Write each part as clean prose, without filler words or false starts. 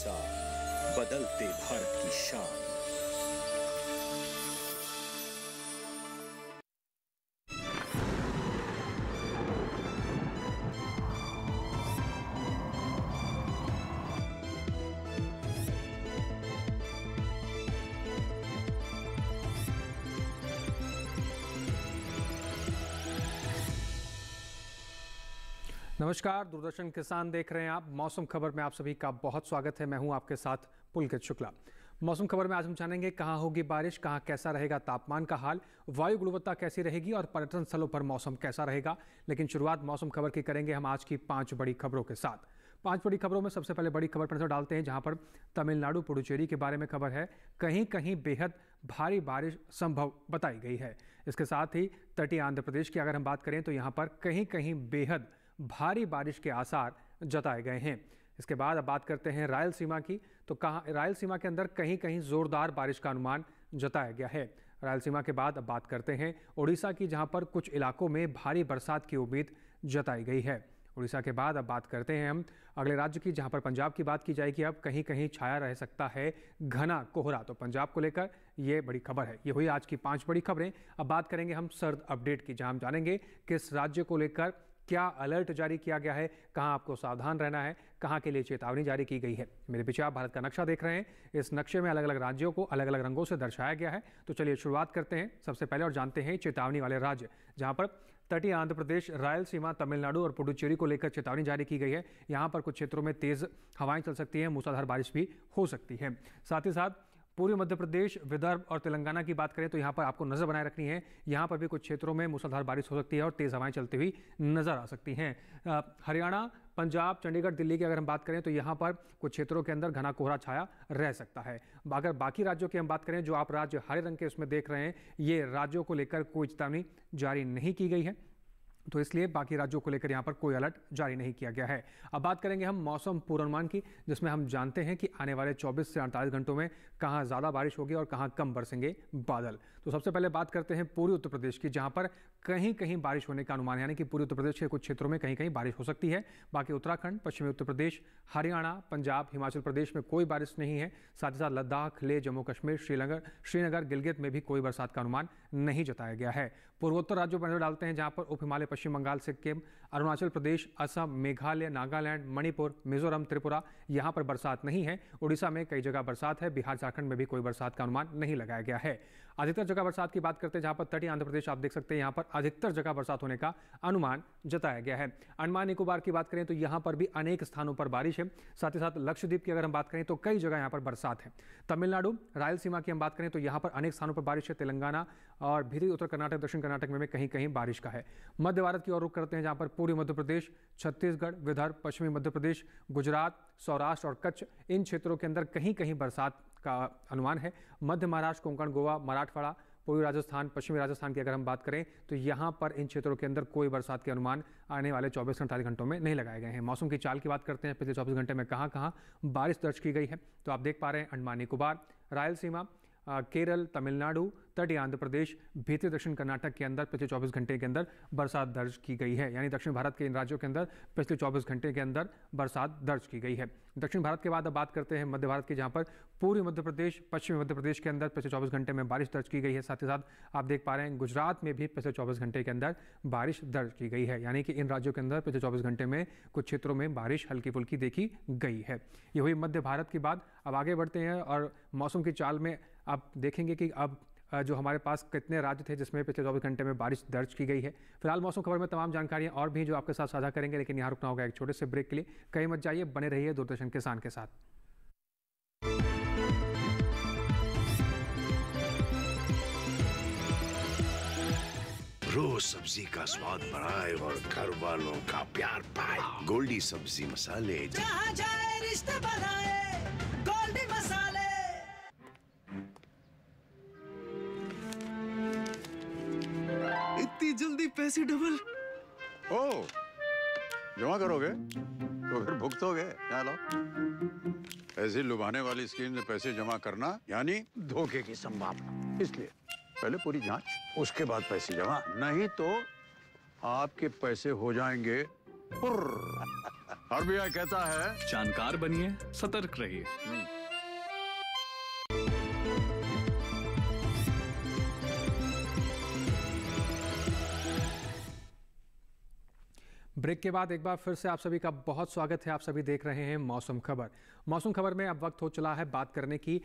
साथ बदलते भारत की शान। नमस्कार, दूरदर्शन किसान देख रहे हैं आप। मौसम खबर में आप सभी का बहुत स्वागत है। मैं हूं आपके साथ पुलकित शुक्ला। मौसम खबर में आज हम जानेंगे कहां होगी बारिश, कहां कैसा रहेगा तापमान का हाल, वायु गुणवत्ता कैसी रहेगी और पर्यटन स्थलों पर मौसम कैसा रहेगा। लेकिन शुरुआत मौसम खबर की करेंगे हम आज की 5 बड़ी खबरों के साथ। 5 बड़ी खबरों में सबसे पहले बड़ी खबर पर नजर डालते हैं, जहां पर तमिलनाडु पुडुचेरी के बारे में खबर है। कहीं कहीं बेहद भारी बारिश संभव बताई गई है। इसके साथ ही तटीय आंध्र प्रदेश की अगर हम बात करें तो यहाँ पर कहीं कहीं बेहद भारी बारिश के आसार जताए गए हैं। इसके बाद अब बात करते हैं रायलसीमा की, तो कहाँ रायलसीमा के अंदर कहीं कहीं जोरदार बारिश का अनुमान जताया गया है। रायलसीमा के बाद अब बात करते हैं उड़ीसा की, जहां पर कुछ इलाकों में भारी बरसात की उम्मीद जताई गई है। उड़ीसा के बाद अब बात करते हैं हम अगले राज्य की, जहां पर पंजाब की बात की जाएगी। अब कहीं कहीं छाया रह सकता है घना कोहरा, तो पंजाब को लेकर ये बड़ी खबर है। ये हुई आज की 5 बड़ी खबरें। अब बात करेंगे हम सर्द अपडेट की, जहां हम जानेंगे किस राज्य को लेकर क्या अलर्ट जारी किया गया है, कहां आपको सावधान रहना है, कहां के लिए चेतावनी जारी की गई है। मेरे पीछे आप भारत का नक्शा देख रहे हैं। इस नक्शे में अलग अलग राज्यों को अलग अलग रंगों से दर्शाया गया है। तो चलिए शुरुआत करते हैं सबसे पहले और जानते हैं चेतावनी वाले राज्य, जहां पर तटीय आंध्र प्रदेश, रायलसीमा, तमिलनाडु और पुडुचेरी को लेकर चेतावनी जारी की गई है। यहाँ पर कुछ क्षेत्रों में तेज हवाएं चल सकती हैं, मूसलाधार बारिश भी हो सकती है। साथ ही साथ पूर्वी मध्य प्रदेश, विदर्भ और तेलंगाना की बात करें तो यहाँ पर आपको नजर बनाए रखनी है। यहाँ पर भी कुछ क्षेत्रों में मूसलाधार बारिश हो सकती है और तेज हवाएं चलती हुई नजर आ सकती हैं। हरियाणा, पंजाब, चंडीगढ़, दिल्ली की अगर हम बात करें तो यहाँ पर कुछ क्षेत्रों के अंदर घना कोहरा छाया रह सकता है। अगर बाकी राज्यों की हम बात करें, जो आप राज्य हरे रंग के उसमें देख रहे हैं, ये राज्यों को लेकर कोई चेतावनी जारी नहीं की गई है, तो इसलिए बाकी राज्यों को लेकर यहाँ पर कोई अलर्ट जारी नहीं किया गया है। अब बात करेंगे हम मौसम पूर्वानुमान की, जिसमें हम जानते हैं कि आने वाले 24 से 48 घंटों में कहाँ ज़्यादा बारिश होगी और कहाँ कम बरसेंगे बादल। तो सबसे पहले बात करते हैं पूर्वी उत्तर प्रदेश की, जहाँ पर कहीं कहीं बारिश होने का अनुमान है, यानी कि पूर्वी उत्तर प्रदेश के कुछ क्षेत्रों में कहीं कहीं बारिश हो सकती है। बाकी उत्तराखंड, पश्चिमी उत्तर प्रदेश, हरियाणा, पंजाब, हिमाचल प्रदेश में कोई बारिश नहीं है। साथ ही साथ लद्दाख, लेह, जम्मू कश्मीर, श्रीनगर, गिलगित में भी कोई बरसात का अनुमान नहीं जताया गया है। पूर्वोत्तर राज्यों पर नजर डालते हैं, जहाँ पर उप हिमालय, पश्चिम बंगाल, सिक्किम, अरुणाचल प्रदेश, असम, मेघालय, नागालैंड, मणिपुर, मिजोरम, त्रिपुरा, यहाँ पर बरसात नहीं है। उड़ीसा में कई जगह बरसात है। बिहार, झारखंड में भी कोई बरसात का अनुमान नहीं लगाया गया है। अधिकतर जगह बरसात की बात करते हैं, जहां पर तटीय आंध्र प्रदेश आप देख सकते हैं, यहाँ पर अधिकतर जगह बरसात होने का अनुमान जताया गया है। अंडमान निकोबार की बात करें तो यहाँ पर भी अनेक स्थानों पर बारिश है। साथ ही साथ लक्षद्वीप की अगर हम बात करें तो कई जगह यहाँ पर बरसात है। तमिलनाडु, रायलसीमा की हम बात करें तो यहाँ पर अनेक स्थानों पर बारिश है। तेलंगाना और भीतरी उत्तर कर्नाटक, दक्षिण कर्नाटक में कहीं कहीं बारिश का है। मध्य भारत की ओर रुख करते हैं, जहाँ पर पूर्वी मध्य प्रदेश, छत्तीसगढ़, विदर्भ, पश्चिमी मध्य प्रदेश, गुजरात, सौराष्ट्र और कच्छ, इन क्षेत्रों के अंदर कहीं कहीं बरसात का अनुमान है। मध्य महाराष्ट्र, कोंकण, गोवा, मराठवाड़ा, पूर्वी राजस्थान, पश्चिमी राजस्थान की अगर हम बात करें तो यहाँ पर इन क्षेत्रों के अंदर कोई बरसात के अनुमान आने वाले 24 से 48 घंटों में नहीं लगाए गए हैं। मौसम की चाल की बात करते हैं, पिछले 24 घंटे में कहाँ कहाँ बारिश दर्ज की गई है, तो आप देख पा रहे हैं अंडमान निकोबार, रायलसीमा, केरल, तमिलनाडु, तटीय आंध्र प्रदेश, भीतरी दक्षिण कर्नाटक के अंदर पिछले 24 घंटे के अंदर बरसात दर्ज की गई है। यानी दक्षिण भारत के इन राज्यों के अंदर पिछले 24 घंटे के अंदर बरसात दर्ज की गई है। दक्षिण भारत के बाद अब बात करते हैं मध्य भारत की, जहां पर पूर्वी मध्य प्रदेश, पश्चिमी मध्य प्रदेश के अंदर पिछले 24 घंटे में बारिश दर्ज की गई है। साथ ही साथ आप देख पा रहे हैं गुजरात में भी पिछले 24 घंटे के अंदर बारिश दर्ज की गई है। यानी कि इन राज्यों के अंदर पिछले 24 घंटे में कुछ क्षेत्रों में बारिश हल्की फुल्की देखी गई है। ये हुई मध्य भारत की बात। अब आगे बढ़ते हैं और मौसम की चाल में आप देखेंगे कि अब जो हमारे पास कितने राज्य थे जिसमें पिछले 24 घंटे में बारिश दर्ज की गई है। फिलहाल मौसम खबर में तमाम जानकारियां और भी जो आपके साथ साझा करेंगे, लेकिन यहाँ रुकना होगा एक छोटे से ब्रेक के लिए। कहीं मत जाइए, बने रहिए दूरदर्शन किसान के साथ। रोज सब्जी का स्वाद बढ़ाए और घर वालों का प्यार पाए। गोल्डी सब्जी मसाले, जहाँ जाए रिश्ते बनाए, गोल्डी मसाले। इतनी जल्दी पैसे डबल? ओह, जमा करोगे तो फिर भुगतोगे। चलो, ऐसी लुभाने वाली स्कीम में पैसे जमा करना यानी धोखे की संभावना, इसलिए पहले पूरी जांच, उसके बाद पैसे जमा, नहीं तो आपके पैसे हो जाएंगे पुर्र। आरबीआई कहता है, जानकार बनिए, सतर्क रहिए। ब्रेक के बाद एक बार फिर से आप सभी का बहुत स्वागत है। आप सभी देख रहे हैं मौसम खबर। मौसम खबर में अब वक्त हो चला है बात करने की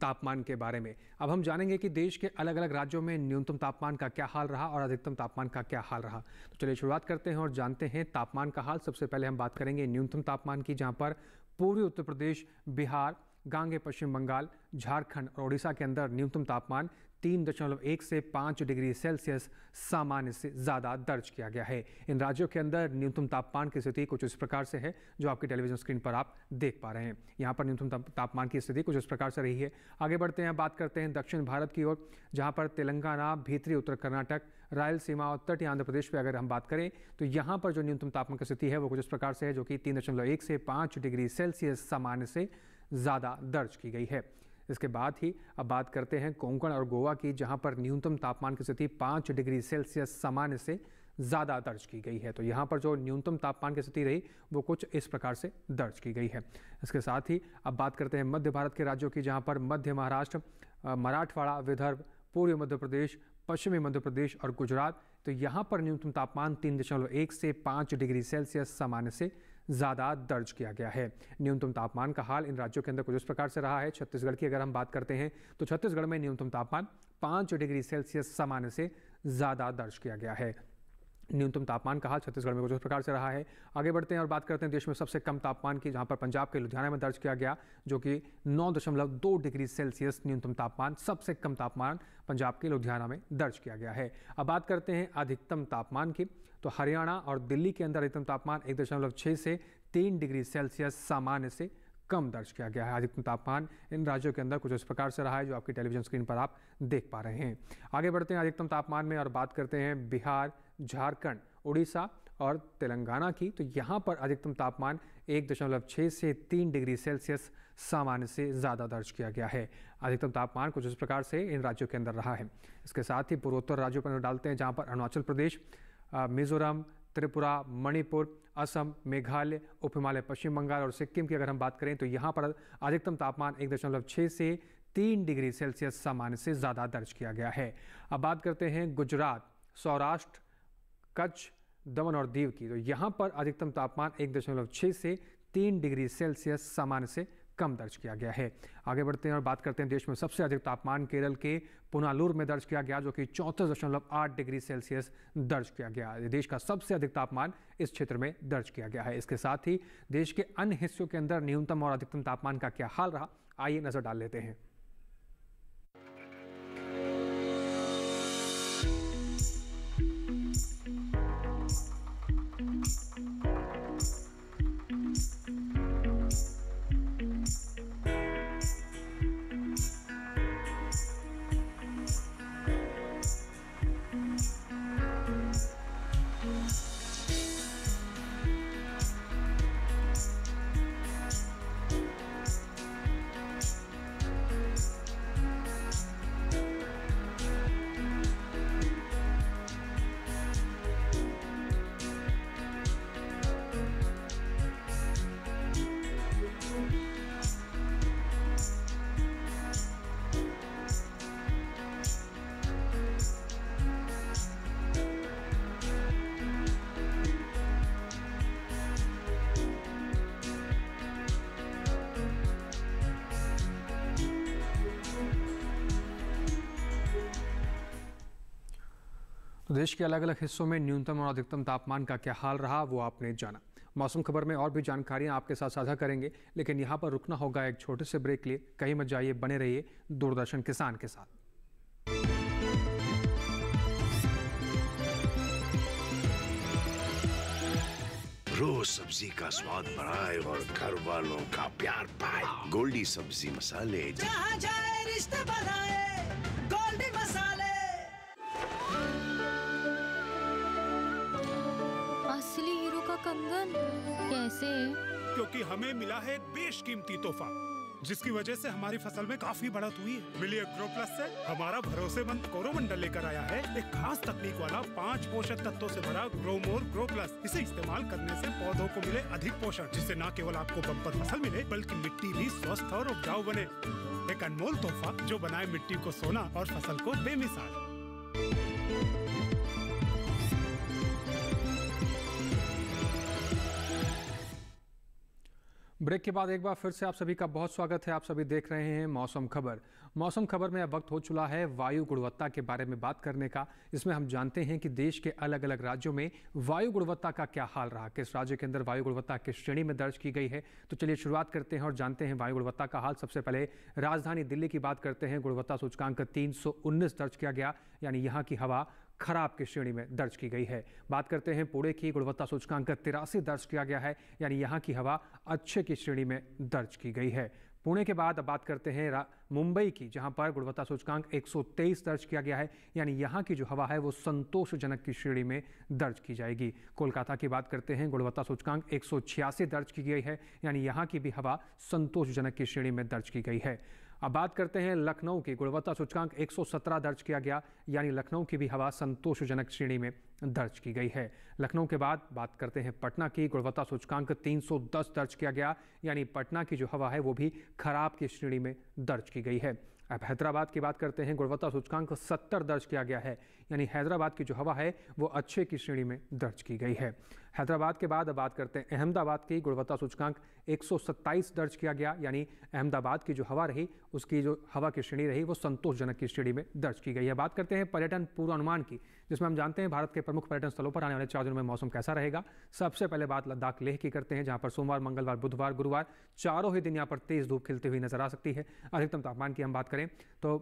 तापमान के बारे में। अब हम जानेंगे कि देश के अलग अलग राज्यों में न्यूनतम तापमान का क्या हाल रहा और अधिकतम तापमान का क्या हाल रहा। तो चलिए शुरुआत करते हैं और जानते हैं तापमान का हाल। सबसे पहले हम बात करेंगे न्यूनतम तापमान की, जहाँ पर पूर्वी उत्तर प्रदेश, बिहार, गांगे पश्चिम बंगाल, झारखंड और ओडिशा के अंदर न्यूनतम तापमान 3.1 से 5 डिग्री सेल्सियस सामान्य से ज़्यादा दर्ज किया गया है। इन राज्यों के अंदर न्यूनतम तापमान की स्थिति कुछ इस प्रकार से है जो आपकी टेलीविजन स्क्रीन पर आप देख पा रहे हैं। यहाँ पर न्यूनतम तापमान की स्थिति कुछ इस प्रकार से रही है। आगे बढ़ते हैं, बात करते हैं दक्षिण भारत की ओर, जहाँ पर तेलंगाना, भीतरी उत्तर कर्नाटक, रायलसीमा और तटीय आंध्र प्रदेश पर अगर हम बात करें तो यहाँ पर जो न्यूनतम तापमान की स्थिति है वो कुछ इस प्रकार से है, जो कि 3.1 से 5 डिग्री सेल्सियस सामान्य से ज़्यादा दर्ज की गई है। इसके बाद ही अब बात करते हैं कोंकण और गोवा की, जहां पर न्यूनतम तापमान की स्थिति 5 डिग्री सेल्सियस सामान्य से ज़्यादा दर्ज की गई है। तो यहाँ पर जो न्यूनतम तापमान की स्थिति रही वो कुछ इस प्रकार से दर्ज की गई है। इसके साथ ही अब बात करते हैं मध्य भारत के राज्यों की, जहाँ पर मध्य महाराष्ट्र, मराठवाड़ा, विदर्भ, पूर्वी मध्य प्रदेश, पश्चिमी मध्य प्रदेश और गुजरात। तो यहाँ पर न्यूनतम तापमान 3.1 से 5 डिग्री सेल्सियस सामान्य से ज़्यादा दर्ज किया गया है। न्यूनतम तापमान का हाल इन राज्यों के अंदर कुछ इस प्रकार से रहा है। छत्तीसगढ़ की अगर हम बात करते हैं तो छत्तीसगढ़ में न्यूनतम तापमान 5 डिग्री सेल्सियस सामान्य से ज़्यादा दर्ज किया गया है। न्यूनतम तापमान का हाल छत्तीसगढ़ में कुछ इस प्रकार से रहा है। आगे बढ़ते हैं और बात करते हैं देश में सबसे कम तापमान की, जहां पर पंजाब के लुधियाना में दर्ज किया गया, जो कि 9.2 डिग्री सेल्सियस न्यूनतम तापमान, सबसे कम तापमान पंजाब के लुधियाना में दर्ज किया गया है। अब बात करते हैं अधिकतम तापमान की, तो हरियाणा और दिल्ली के अंदर अधिकतम तापमान 1.6 से 3 डिग्री सेल्सियस सामान्य से कम दर्ज किया गया है। अधिकतम तापमान इन राज्यों के अंदर कुछ इस प्रकार से रहा है जो आपकी टेलीविजन स्क्रीन पर आप देख पा रहे हैं। आगे बढ़ते हैं अधिकतम तापमान में और बात करते हैं बिहार, झारखंड, उड़ीसा और तेलंगाना की। तो यहाँ पर अधिकतम तापमान 1.6 से 3 डिग्री सेल्सियस सामान्य से ज़्यादा दर्ज किया गया है। अधिकतम तापमान कुछ इस प्रकार से इन राज्यों के अंदर रहा है। इसके साथ ही पूर्वोत्तर राज्यों पर डालते हैं, जहाँ पर अरुणाचल प्रदेश, मिजोरम, त्रिपुरा, मणिपुर, असम, मेघालय, उप हिमालय, पश्चिम बंगाल और सिक्किम की अगर हम बात करें तो यहाँ पर अधिकतम तापमान 1.6 से 3 डिग्री सेल्सियस सामान्य से ज़्यादा दर्ज किया गया है। अब बात करते हैं गुजरात, सौराष्ट्र, कच्छ, दमन और दीव की। तो यहाँ पर अधिकतम तापमान 1.6 से 3 डिग्री सेल्सियस सामान्य से कम दर्ज किया गया है। आगे बढ़ते हैं और बात करते हैं देश में सबसे अधिक तापमान केरल के पुनालूर में दर्ज किया गया, जो कि 34.8 डिग्री सेल्सियस दर्ज किया गया। देश का सबसे अधिक तापमान इस क्षेत्र में दर्ज किया गया है। इसके साथ ही देश के अन्य हिस्सों के अंदर न्यूनतम और अधिकतम तापमान का क्या हाल रहा, आइए नजर डाल लेते हैं। तो देश के अलग अलग हिस्सों में न्यूनतम और अधिकतम तापमान का क्या हाल रहा वो आपने जाना। मौसम खबर में और भी जानकारियां आपके साथ साझा करेंगे, लेकिन यहाँ पर रुकना होगा एक छोटे से ब्रेक के लिए। कहीं मत जाइए, बने रहिए दूरदर्शन किसान के साथ। रोज सब्जी का स्वाद बढ़ाए और घर वालों का प्यार पाए। गोल्डी सब्जी मसाले, जहाँ जाए रिश्ते बनाए, गोल्डी मसाले। असली हीरो का कंगन कैसे? क्योंकि हमें मिला है एक बेशकीमती तोहफा, जिसकी वजह से हमारी फसल में काफी बढ़त हुई है। मिली एग्रो प्लस से हमारा भरोसेमंद कोरोमंडल लेकर आया है एक खास तकनीक वाला 5 पोषक तत्वों से भरा ग्रोमोर ग्रो प्लस। इसे इस्तेमाल करने से पौधों को मिले अधिक पोषण, जिससे न केवल आपको बम्पर फसल मिले बल्कि मिट्टी भी स्वस्थ और उपजाऊ बने। एक अनमोल तोहफा जो बनाए मिट्टी को सोना और फसल को बेमिसाल। ब्रेक के बाद एक बार फिर से आप सभी का बहुत स्वागत है। आप सभी देख रहे हैं मौसम खबर। मौसम खबर में अब वक्त हो चला है वायु गुणवत्ता के बारे में बात करने का। इसमें हम जानते हैं कि देश के अलग अलग राज्यों में वायु गुणवत्ता का क्या हाल रहा, किस राज्य के अंदर वायु गुणवत्ता किस श्रेणी में दर्ज की गई है। तो चलिए शुरुआत करते हैं और जानते हैं वायु गुणवत्ता का हाल। सबसे पहले राजधानी दिल्ली की बात करते हैं। गुणवत्ता सूचकांक 319 दर्ज किया गया, यानी यहाँ की हवा खराब की श्रेणी में दर्ज की गई है। बात करते हैं पुणे की। गुणवत्ता सूचकांक 83 दर्ज किया गया है, यानी यहाँ की हवा अच्छे की श्रेणी में दर्ज की गई है। पुणे के बाद अब बात करते हैं मुंबई की, जहां पर गुणवत्ता सूचकांक 123 दर्ज किया गया है, यानी यहाँ की जो हवा है वो संतोषजनक की श्रेणी में दर्ज की जाएगी। कोलकाता की बात करते हैं। गुणवत्ता सूचकांक 186 दर्ज की गई है, यानी यहाँ की भी हवा संतोषजनक की श्रेणी में दर्ज की गई है। अब बात करते हैं लखनऊ की। गुणवत्ता सूचकांक 117 दर्ज किया गया, यानी लखनऊ की भी हवा संतोषजनक श्रेणी में दर्ज की गई है। लखनऊ के बाद बात करते हैं पटना की। गुणवत्ता सूचकांक 310 दर्ज किया गया, यानी पटना की जो हवा है वो भी खराब की श्रेणी में दर्ज की गई है। अब हैदराबाद की बात करते हैं। गुणवत्ता सूचकांक 70 दर्ज किया गया है, यानी हैदराबाद की जो हवा है वो अच्छे की श्रेणी में दर्ज की गई है। हैदराबाद के बाद अब बात करते हैं अहमदाबाद की। गुणवत्ता सूचकांक 127 दर्ज किया गया, यानी अहमदाबाद की जो हवा रही उसकी जो हवा की श्रेणी रही वो संतोषजनक की श्रेणी में दर्ज की गई है। बात करते हैं पर्यटन पूर्वानुमान की, जिसमें हम जानते हैं भारत के प्रमुख पर्यटन स्थलों पर आने वाले 4 दिनों में मौसम कैसा रहेगा। सबसे पहले बात लद्दाख लेह की करते हैं, जहां पर सोमवार, मंगलवार, बुधवार, गुरुवार चारों ही दिन यहाँ पर तेज धूप खिलती हुई नजर आ सकती है। अधिकतम तापमान की हम बात करें तो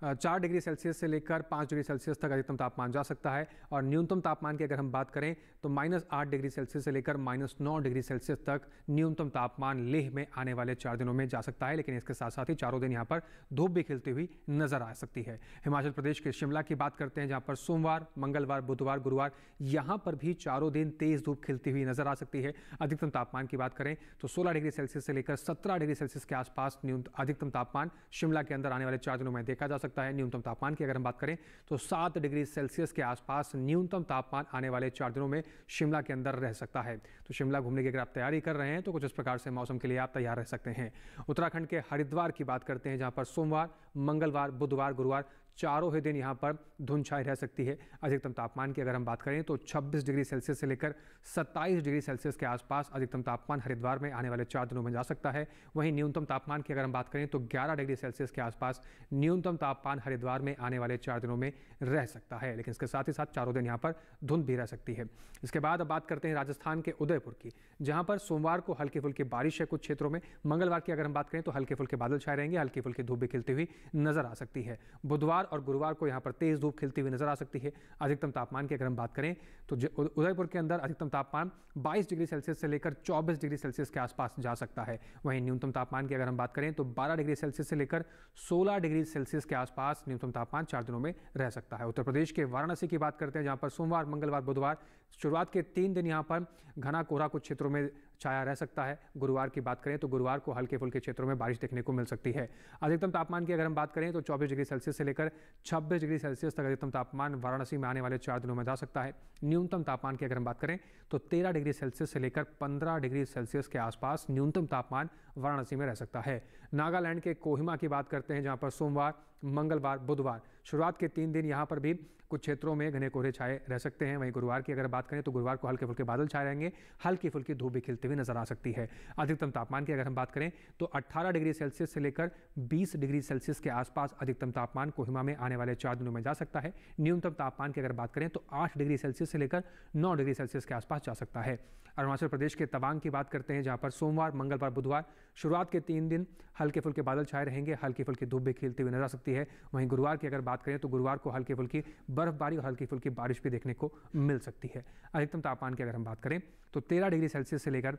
4 डिग्री सेल्सियस से लेकर 5 डिग्री सेल्सियस तक अधिकतम तापमान जा सकता है, और न्यूनतम तापमान की अगर हम बात करें तो -8 डिग्री सेल्सियस से लेकर -9 डिग्री सेल्सियस तक न्यूनतम तापमान लेह में आने वाले 4 दिनों में जा सकता है। लेकिन इसके साथ साथ ही चारों दिन यहाँ पर धूप भी खिलती हुई नजर आ सकती है। हिमाचल प्रदेश के शिमला की बात करते हैं, जहाँ पर सोमवार, मंगलवार, बुधवार, गुरुवार यहाँ पर भी चारों दिन तेज धूप खिलती हुई नजर आ सकती है। अधिकतम तापमान की बात करें तो 16 डिग्री सेल्सियस से लेकर 17 डिग्री सेल्सियस के आसपास अधिकतम तापमान शिमला के अंदर आने वाले 4 दिनों में देखा जा सकता है। न्यूनतम तापमान की अगर हम बात करें तो 7 डिग्री सेल्सियस के आसपास न्यूनतम तापमान आने वाले 4 दिनों में शिमला के अंदर रह सकता है। तो शिमला घूमने की अगर आप तैयारी कर रहे हैं तो कुछ इस प्रकार से मौसम के लिए आप तैयार रह सकते हैं। उत्तराखंड के हरिद्वार की बात करते हैं, जहां पर सोमवार, मंगलवार, बुधवार, गुरुवार चारों ही दिन यहाँ पर धुंध छाई रह सकती है। अधिकतम तापमान की अगर हम बात करें तो 26 डिग्री सेल्सियस से लेकर 27 डिग्री सेल्सियस के आसपास अधिकतम तापमान हरिद्वार में आने वाले 4 दिनों में जा सकता है। वहीं न्यूनतम तापमान की अगर हम बात करें तो 11 डिग्री सेल्सियस के आसपास न्यूनतम तापमान हरिद्वार में आने वाले 4 दिनों में रह सकता है। लेकिन इसके साथ ही साथ चारों दिन यहाँ पर धुंध भी रह सकती है। इसके बाद अब बात करते हैं राजस्थान के उदयपुर की, जहाँ पर सोमवार को हल्की फुल्की बारिश है कुछ क्षेत्रों में। मंगलवार की अगर हम बात करें तो हल्के फुल्के बादल छाए रहेंगे, हल्की फुल्की धूप भी खिलती हुई नजर आ सकती है। बुधवार और गुरुवार को यहाँ पर तेज धूप खिलती हुई नजर आ सकती है। अधिकतम तापमान की अगर हम बात करें तो उदयपुर के अंदर अधिकतम तापमान 22 डिग्री सेल्सियस से लेकर 24 डिग्री सेल्सियस के आसपास जा सकता है। वहीं न्यूनतम तापमान की अगर हम बात करें तो 12 डिग्री सेल्सियस से लेकर 16 डिग्री सेल्सियस के आसपास न्यूनतम तापमान 4 दिनों में रह सकता है। उत्तर प्रदेश के वाराणसी की बात करते हैं, जहां पर सोमवार, मंगलवार, बुधवार शुरुआत के 3 दिन यहाँ पर घना कोहरा कुछ क्षेत्रों में छाया रह सकता है। गुरुवार की बात करें तो गुरुवार को हल्के फुल्के क्षेत्रों में बारिश देखने को मिल सकती है। अधिकतम तापमान की अगर हम बात करें तो 24 डिग्री सेल्सियस से लेकर 26 डिग्री सेल्सियस तक अधिकतम तापमान वाराणसी में आने वाले 4 दिनों में जा सकता है। न्यूनतम तापमान की अगर हम बात करें तो 13 डिग्री सेल्सियस से लेकर 15 डिग्री सेल्सियस के आसपास न्यूनतम तापमान वाराणसी में रह सकता है। नागालैंड के कोहिमा की बात करते हैं, जहां पर सोमवार, मंगलवार, बुधवार शुरुआत के 3 दिन यहाँ पर भी कुछ क्षेत्रों में घने कोहरे छाए रह सकते हैं। वहीं गुरुवार की अगर बात करें तो गुरुवार को हल्के फुल्के बादल छाए रहेंगे, हल्की फुल्की धूप भी खिलती हुई नजर आ सकती है। अधिकतम तापमान की अगर हम बात करें तो 18 डिग्री सेल्सियस से लेकर 20 डिग्री सेल्सियस के आसपास अधिकतम तापमान कोहिमा में आने वाले 4 दिनों में जा सकता है। न्यूनतम तापमान की अगर बात करें तो 8 डिग्री सेल्सियस से लेकर 9 डिग्री सेल्सियस के आसपास जा सकता है। अरुणाचल प्रदेश के तवांग की बात करते हैं, जहां पर सोमवार, मंगलवार, बुधवार शुरुआत के 3 दिन हल्के फुल्के बादल छाए रहेंगे, हल्की फुल्की धूप भी खिलती हुई नजर आ सकती है। वहीं गुरुवार की अगर बात करें तो गुरुवार को हल्की फुल्की बर्फबारी और हल्की फुल्की बारिश भी देखने को मिल सकती है। अधिकतम तापमान की अगर हम बात करें तो 13 डिग्री सेल्सियस से लेकर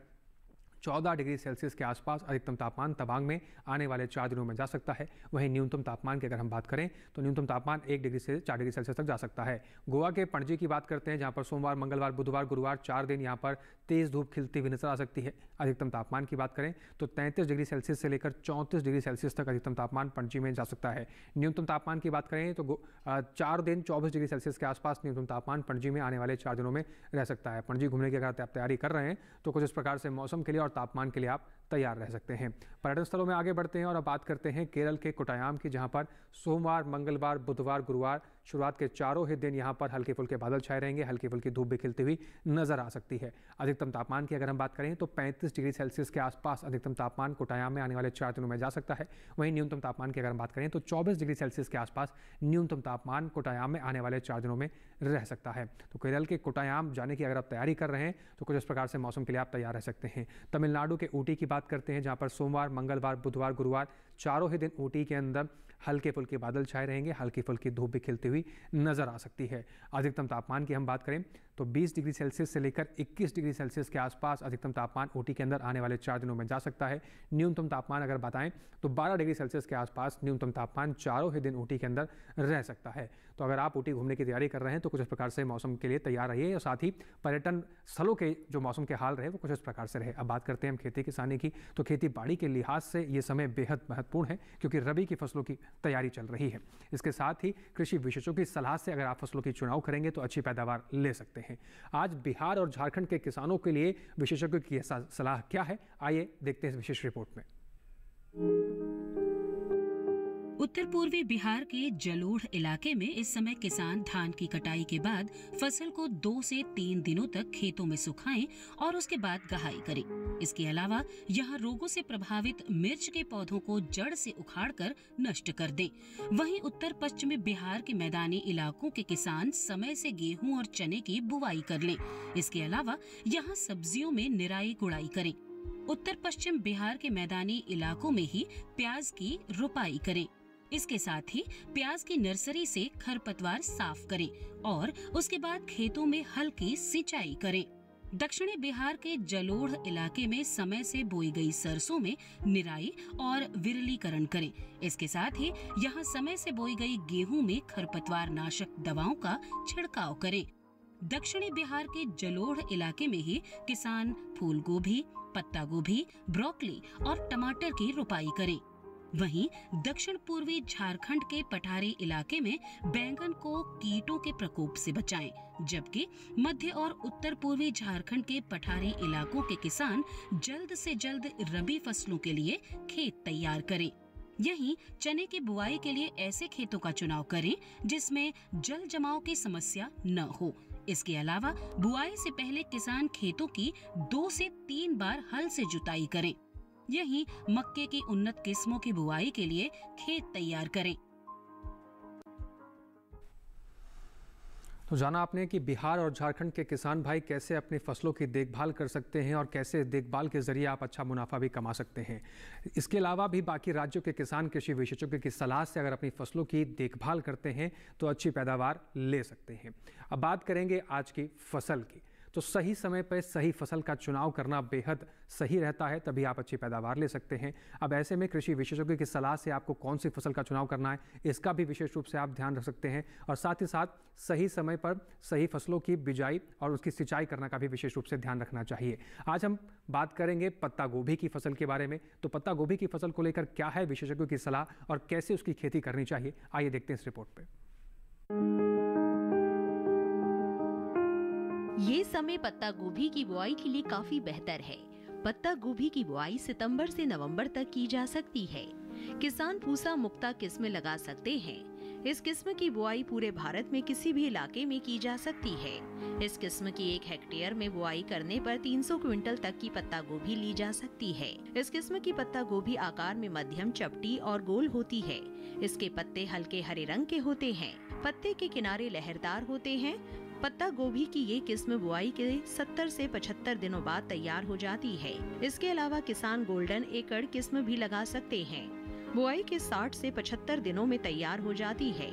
14 डिग्री सेल्सियस के आसपास अधिकतम तापमान तवांग में आने वाले 4 दिनों में जा सकता है। वहीं न्यूनतम तापमान की अगर हम बात करें तो न्यूनतम तापमान 1 डिग्री से 4 डिग्री सेल्सियस तक जा सकता है। गोवा के पणजी की बात करते हैं, जहां पर सोमवार, मंगलवार, बुधवार, गुरुवार 4 दिन यहां पर तेज धूप खिलती हुई नजर आ सकती है। अधिकतम तापमान की बात करें तो 33 डिग्री सेल्सियस से लेकर 34 डिग्री सेल्सियस तक अधिकतम तापमान पणजी में जा सकता है। न्यूनतम तापमान की बात करें तो 4 दिन 24 डिग्री सेल्सियस के आसपास न्यूनतम तापमान पणजी में आने वाले 4 दिनों में रह सकता है। पणजी घूमने की अगर आप तैयारी कर रहे हैं तो कुछ इस प्रकार से मौसम के लिए और तापमान के लिए आप तैयार रह सकते हैं। पर्यटन स्थलों में आगे बढ़ते हैं और अब बात करते हैं केरल के कोट्टायम की, जहां पर सोमवार, मंगलवार, बुधवार, गुरुवार शुरुआत के चारों ही दिन यहां पर हल्के फुल्के बादल छाए रहेंगे, हल्की फुल्की धूप भी खिलती हुई नजर आ सकती है। अधिकतम तापमान की अगर हम बात करें तो 35 डिग्री सेल्सियस के आसपास अधिकतम तापमान कोट्टायम में आने वाले 4 दिनों में जा सकता है। वहीं न्यूनतम तापमान की अगर हम बात करें तो 24 डिग्री सेल्सियस के आसपास न्यूनतम तापमान कोट्टायम में आने वाले 4 दिनों में रह सकता है। तो केरल के कोट्टायम जाने की अगर आप तैयारी कर रहे हैं तो कुछ इस प्रकार से मौसम के लिए आप तैयार रह सकते हैं। तमिलनाडु के ऊटी की बात करते हैं, जहां पर सोमवार, मंगलवार, बुधवार, गुरुवार चारों ही दिन ऊटी के अंदर हल्के फुल्के बादल छाए रहेंगे, हल्की फुल्की धूप भी खिलती हुई नजर आ सकती है। अधिकतम तापमान की हम बात करें तो 20 डिग्री सेल्सियस से लेकर 21 डिग्री सेल्सियस के आसपास अधिकतम तापमान ऊटी के अंदर आने वाले 4 दिनों में जा सकता है। न्यूनतम तापमान अगर बताएं तो 12 डिग्री सेल्सियस के आसपास न्यूनतम तापमान चारों ही दिन ऊटी के अंदर रह सकता है। तो अगर आप ऊटी घूमने की तैयारी कर रहे हैं तो कुछ इस प्रकार से मौसम के लिए तैयार रहिए और साथ ही पर्यटन स्थलों के जो मौसम के हाल रहे वो कुछ इस प्रकार से रहे। अब बात करते हैं हम खेती किसानी की, तो खेती बाड़ी के लिहाज से ये समय बेहद महत्वपूर्ण है क्योंकि रबी की फसलों की तैयारी चल रही है। इसके साथ ही कृषि विशेषज्ञों की सलाह से अगर आप फसलों की चुनाव करेंगे तो अच्छी पैदावार ले सकते हैं। आज बिहार और झारखंड के किसानों के लिए विशेषज्ञों की सलाह क्या है, आइए देखते हैं इस विशेष रिपोर्ट में। उत्तर पूर्वी बिहार के जलोढ़ इलाके में इस समय किसान धान की कटाई के बाद फसल को 2 से 3 दिनों तक खेतों में सुखाएं और उसके बाद गहाई करें। इसके अलावा यहाँ रोगों से प्रभावित मिर्च के पौधों को जड़ से उखाड़कर नष्ट कर दें। वहीं उत्तर पश्चिमी बिहार के मैदानी इलाकों के किसान समय से गेहूं और चने की बुवाई कर लें। इसके अलावा यहाँ सब्जियों में निराई गुड़ाई करें। उत्तर पश्चिम बिहार के मैदानी इलाकों में ही प्याज की रुपाई करें। इसके साथ ही प्याज की नर्सरी से खरपतवार साफ करें और उसके बाद खेतों में हल्की सिंचाई करें। दक्षिणी बिहार के जलोढ़ इलाके में समय से बोई गई सरसों में निराई और विरलीकरण करें। इसके साथ ही यहाँ समय से बोई गई गेहूं में खरपतवार नाशक दवाओं का छिड़काव करें। दक्षिणी बिहार के जलोढ़ इलाके में ही किसान फूल गोभी, पत्ता गोभी, ब्रोकली और टमाटर की रुपाई करें। वहीं दक्षिण पूर्वी झारखंड के पठारी इलाके में बैंगन को कीटों के प्रकोप से बचाएं, जबकि मध्य और उत्तर पूर्वी झारखंड के पठारी इलाकों के किसान जल्द से जल्द रबी फसलों के लिए खेत तैयार करें। यहीं चने की बुआई के लिए ऐसे खेतों का चुनाव करें जिसमें जल जमाव की समस्या न हो। इसके अलावा बुआई से पहले किसान खेतों की 2 से 3 बार हल से जुताई करें। यहीं मक्के की उन्नत किस्मों की बुआई के लिए खेत तैयार करें। तो जाना आपने कि बिहार और झारखंड के किसान भाई कैसे अपनी फसलों की देखभाल कर सकते हैं और कैसे देखभाल के जरिए आप अच्छा मुनाफा भी कमा सकते हैं। इसके अलावा भी बाकी राज्यों के किसान कृषि विशेषज्ञों की सलाह से अगर अपनी फसलों की देखभाल करते हैं तो अच्छी पैदावार ले सकते हैं। अब बात करेंगे आज की फसल की, तो सही समय पर सही फसल का चुनाव करना बेहद सही रहता है, तभी आप अच्छी पैदावार ले सकते हैं। अब ऐसे में कृषि विशेषज्ञों की सलाह से आपको कौन सी फसल का चुनाव करना है इसका भी विशेष रूप से आप ध्यान रख सकते हैं और साथ ही साथ सही समय पर सही फसलों की बिजाई और उसकी सिंचाई करना का भी विशेष रूप से ध्यान रखना चाहिए। आज हम बात करेंगे पत्ता गोभी की फसल के बारे में। तो पत्ता गोभी की फसल को लेकर क्या है विशेषज्ञों की सलाह और कैसे उसकी खेती करनी चाहिए, आइए देखते हैं इस रिपोर्ट पे। ये समय पत्ता गोभी की बुआई के लिए काफी बेहतर है। पत्ता गोभी की बुआई सितंबर से नवंबर तक की जा सकती है। किसान पूसा मुक्ता किस्म लगा सकते हैं। इस किस्म की बुआई पूरे भारत में किसी भी इलाके में की जा सकती है। इस किस्म की 1 हेक्टेयर में बुआई करने पर 300 क्विंटल तक की पत्ता गोभी ली जा सकती है। इस किस्म की पत्ता गोभी आकार में मध्यम, चपटी और गोल होती है। इसके पत्ते हल्के हरे रंग के होते हैं। पत्ते के किनारे लहरदार होते हैं। पत्ता गोभी की ये किस्म बुआई के 70 से 75 दिनों बाद तैयार हो जाती है। इसके अलावा किसान गोल्डन एकड़ किस्म भी लगा सकते हैं। बुआई के 60 से 75 दिनों में तैयार हो जाती है।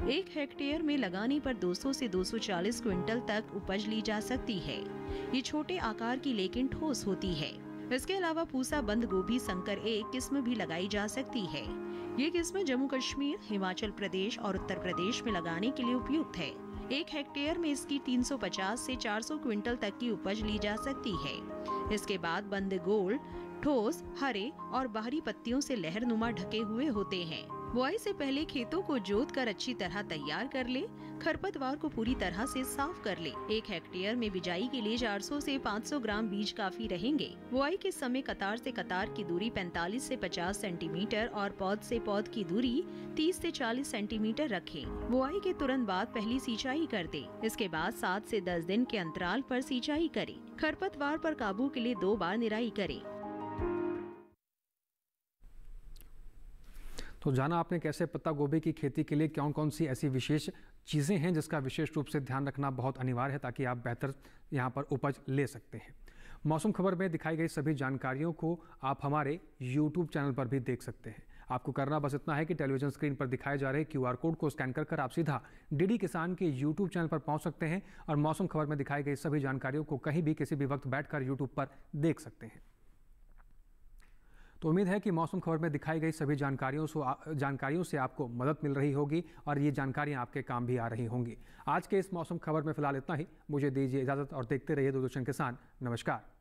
1 हेक्टेयर में लगाने पर 200 से 240 क्विंटल तक उपज ली जा सकती है। ये छोटे आकार की लेकिन ठोस होती है। इसके अलावा पूसा बंद गोभी संकर 1 किस्म भी लगाई जा सकती है। ये किस्म जम्मू कश्मीर, हिमाचल प्रदेश और उत्तर प्रदेश में लगाने के लिए उपयुक्त है। 1 हेक्टेयर में इसकी 350 से 400 क्विंटल तक की उपज ली जा सकती है। इसके बाद बंद गोल ठोस, हरे और बाहरी पत्तियों से लहरनुमा ढके हुए होते हैं। बुआई से पहले खेतों को जोत कर अच्छी तरह तैयार कर ले। खरपतवार को पूरी तरह से साफ कर ले। 1 हेक्टेयर में बिजाई के लिए 400 से 500 ग्राम बीज काफी रहेंगे। बुआई के समय कतार से कतार की दूरी 45 से 50 सेंटीमीटर और पौध से पौध की दूरी 30 से 40 सेंटीमीटर रखें। बुआई के तुरंत बाद पहली सिंचाई कर दें। इसके बाद 7 से 10 दिन के अंतराल पर सिंचाई करें। खरपतवार पर काबू के लिए 2 बार निराई करें। तो जाना आपने कैसे पत्ता गोभी की खेती के लिए कौन कौन सी ऐसी विशेष चीज़ें हैं जिसका विशेष रूप से ध्यान रखना बहुत अनिवार्य है ताकि आप बेहतर यहाँ पर उपज ले सकते हैं। मौसम खबर में दिखाई गई सभी जानकारियों को आप हमारे YouTube चैनल पर भी देख सकते हैं। आपको करना बस इतना है कि टेलीविजन स्क्रीन पर दिखाए जा रहे QR कोड को स्कैन कर आप सीधा DD किसान के YouTube चैनल पर पहुँच सकते हैं और मौसम खबर में दिखाई गई सभी जानकारियों को कहीं भी किसी भी वक्त बैठकर YouTube पर देख सकते हैं। तो उम्मीद है कि मौसम खबर में दिखाई गई सभी जानकारियों से आपको मदद मिल रही होगी और ये जानकारियां आपके काम भी आ रही होंगी। आज के इस मौसम खबर में फिलहाल इतना ही। मुझे दीजिए इजाज़त और देखते रहिए दूरदर्शन किसान। नमस्कार।